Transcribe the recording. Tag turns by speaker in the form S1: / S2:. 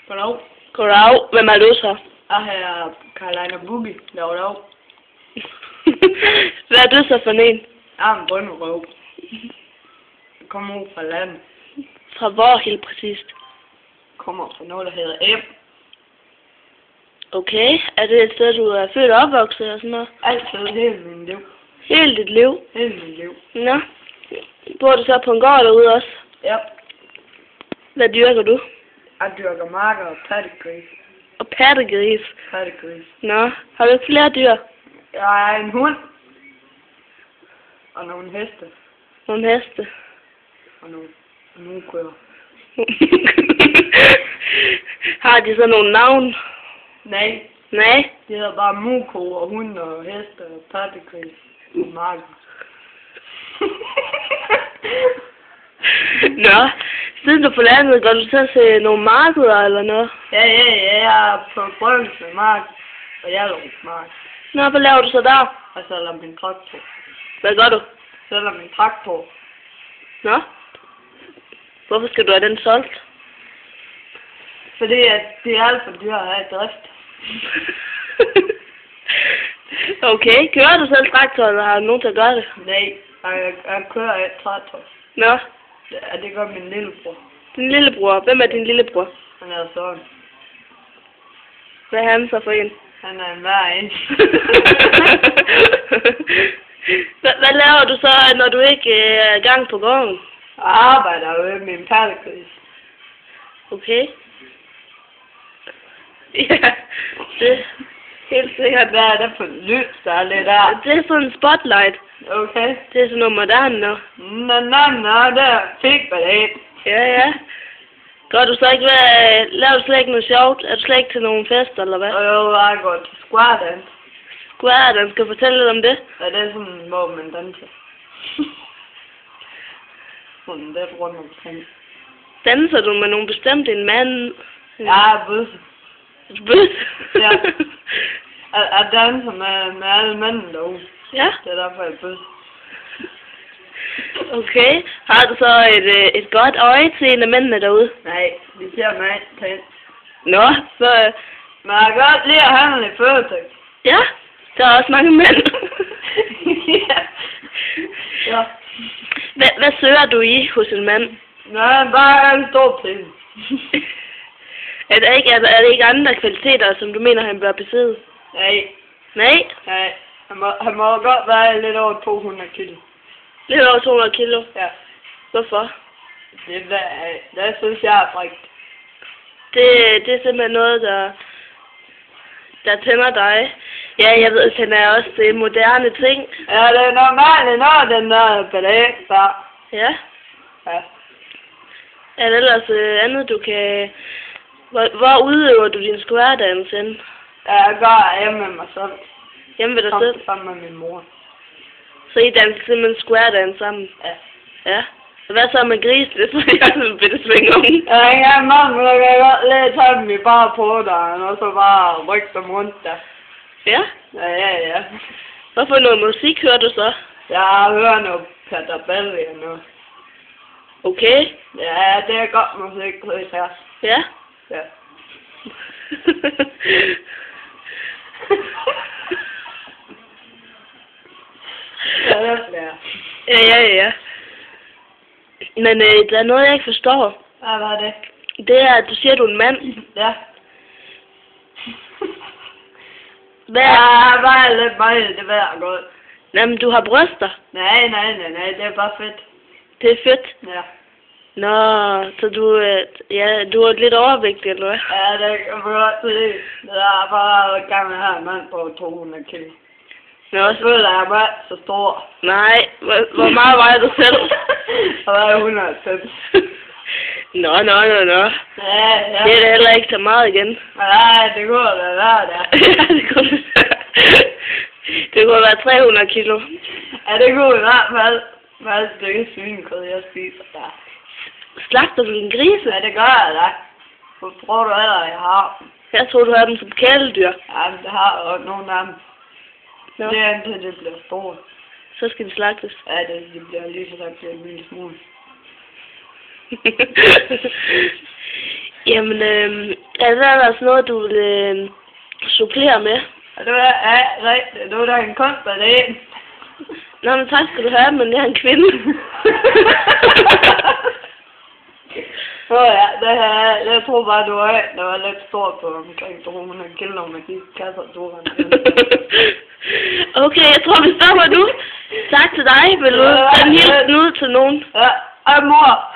S1: Goddag.
S2: Goddag. Hvem er du så?
S1: Jeg hedder Karolina Bugge. Goddag.
S2: Hvad er du så for en?
S1: Jeg er en bunderøv. Jeg kommer ud fra landet.
S2: Fra hvor helt præcist?
S1: Jeg kommer fra noget, der hedder M.
S2: Okay. Er det et sted, du er født og opvokset og sådan noget?
S1: Altid hele min liv.
S2: Hele dit liv?
S1: Hele min liv.
S2: Nå. Bor du så på en gård derude også?
S1: Ja.
S2: Hvad dyrker du?
S1: Jeg dyrker marker og pattegris.
S2: Og pattegris?
S1: Pattegris.
S2: Nå. Har du ikke flere dyr?
S1: Jeg er en hund. Og nogle heste.
S2: Nogle heste?
S1: Og nogle køer.
S2: Har de så nogle navn?
S1: Nej.
S2: Nej?
S1: De hedder bare muko og hund og heste og pattegris og marker.
S2: Nå, siden du på landet, går du så til nogle markeder eller noget?
S1: Ja, jeg er på Brøndshøj Mark og Hjallerup Mark.
S2: Nå, hvad laver du så der?
S1: Og sælger min traktor.
S2: Hvad gør du?
S1: Sælger min traktor.
S2: Nå? Hvorfor skal du have den solgt?
S1: Fordi at det er alt for dyrt at have i drift.
S2: Okay, kører du selv traktor, eller har du nogen til at gøre det?
S1: Nej, jeg kører et traktor.
S2: Nå,
S1: Ja, det gør min lillebror.
S2: din lillebror. Hvem er din lillebror?
S1: Han er sådan.
S2: Hvad er han så for en?
S1: Han er en hver en.
S2: Hvad laver du så, når du ikke er i gang på gården?
S1: Jeg arbejder jo med min pattegris.
S2: Okay. Ja, det er helt sikkert.
S1: Hvad er det for en lyd, der er lidt der?
S2: Det er sådan en spotlight.
S1: Okay.
S2: Det er sådan noget moderne nu.
S1: Nå, der fik man det.
S2: Ja. Gør du så ikke, laver du slet ikke noget sjovt? Er du slet ikke til nogen fester, eller hvad?
S1: Og jeg går til square dance.
S2: Square dance, skal du fortælle lidt om det?
S1: Ja, det er sådan, hvor man danser. Sådan lidt rundt omkring.
S2: Danser du med nogen bestemt, en mand?
S1: Jeg er bøsse.
S2: Bøs?
S1: Ja. Jeg danser med alle mændene derude.
S2: Ja?
S1: Det er derfor, jeg er bøsse.
S2: Okay. Har du så et godt øje til en af mændene derude?
S1: Nej, de ser mig ikke til.
S2: Nå, så...
S1: Men jeg kan godt lide at handle i Føtex.
S2: Ja, der er også mange mænd.
S1: Ja.
S2: Hvad søger du i hos en mand?
S1: Nej, bare en stor pris.
S2: Er der ikke andre kvaliteter, som du mener, han bør besidde?
S1: Nej.
S2: Nej?
S1: Nej. Han må godt være lidt over 200 kilo.
S2: Lidt over 200 kilo?
S1: Ja.
S2: Hvorfor?
S1: Det synes jeg er frækt.
S2: Det er simpelthen noget, der tænder dig. Ja, jeg ved, han er også til moderne ting.
S1: Ja, det er normalt, når den der ballet der.
S2: Ja.
S1: Ja.
S2: Er der ellers andet, du kan... Hvor udøver du din square dance hen?
S1: Jeg går hjemme med mig selv.
S2: Hjemme ved dig selv?
S1: Sammen med min mor.
S2: Så I danser simpelthen square dance sammen?
S1: Ja.
S2: Ja. Og hvad så med gris? Det tror jeg sådan en bitte sving om.
S1: Jeg har ikke engang mand, men jeg kan godt lidt tage dem i bare på der, og så bare rykke dem rundt der.
S2: Ja?
S1: Ja.
S2: Hvorfor noget musik hører du så?
S1: Jeg har hørt noget Peter Belli og noget.
S2: Okay.
S1: Ja, det er godt musik, det her.
S2: Ja?
S1: Ja.
S2: Ja. Men der er noget, jeg ikke forstår.
S1: Hvad var det?
S2: Det er, at du siger, at du er en mand.
S1: Ja.
S2: Hvad?
S1: Ja, bare lidt meget, det ved jeg godt.
S2: Jamen, du har bryster.
S1: Nej, det er bare fedt.
S2: Det er fedt.
S1: Ja.
S2: Nå, så du er lidt overvægtig, eller hvad?
S1: Ja, det kan man godt se. Jeg er bare gang med at have en mand på 200 kilo.
S2: Nå,
S1: Så føler jeg mig så stor.
S2: nej, hvor meget vejer du selv?
S1: Jeg vejer 190.
S2: Nå.
S1: Ja.
S2: Det er da heller ikke så meget igen.
S1: Nej, det går da der.
S2: Ja, det kunne være 300 kilo.
S1: Ja, det går i hvert fald. Med alt det svinekød, jeg spiser der.
S2: Slagter du din grise?
S1: Ja, det gør jeg da. Hvor tror du ellers, jeg har dem?
S2: Jeg tror, du har dem som kæledyr.
S1: Ja, men det har jeg jo nogle af dem.
S2: Nå.
S1: Det er indtil det bliver stort.
S2: Så skal de slagtes.
S1: Ja, det bliver lige så der bliver en lille smule.
S2: Jamen, er der ellers noget, du vil supplere med?
S1: Ja, det er rigtigt. Du er da en kunst af det.
S2: Nå, men tak skal du have, men jeg er en kvinde.
S1: Ja, jeg tror bare, du er der var lidt stort på omkring 200 kilo med de kasser, du har.
S2: Okay, jeg tror, vi stopper nu. Tak til dig. Vil du sende hilsen ud til nogen?
S1: Ja, mor.